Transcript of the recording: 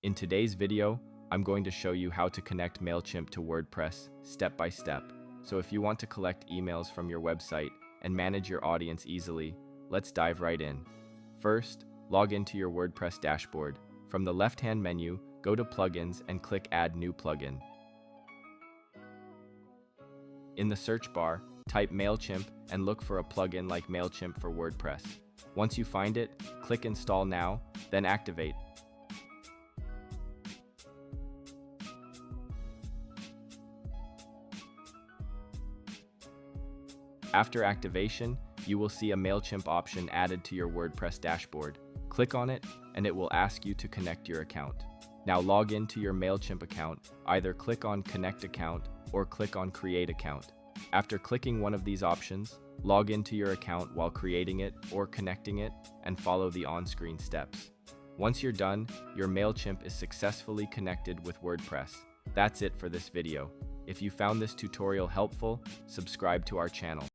In today's video, I'm going to show you how to connect Mailchimp to WordPress step by step. So if you want to collect emails from your website and manage your audience easily, let's dive right in. First, log into your WordPress dashboard. From the left-hand menu, go to Plugins and click Add New Plugin. In the search bar, type Mailchimp and look for a plugin like Mailchimp for WordPress. Once you find it, click Install Now, then Activate. After activation, you will see a Mailchimp option added to your WordPress dashboard. Click on it, and it will ask you to connect your account. Now log into your Mailchimp account. Either click on Connect Account or click on Create Account. After clicking one of these options, log into your account while creating it or connecting it and follow the on-screen steps. Once you're done, your Mailchimp is successfully connected with WordPress. That's it for this video. If you found this tutorial helpful, subscribe to our channel.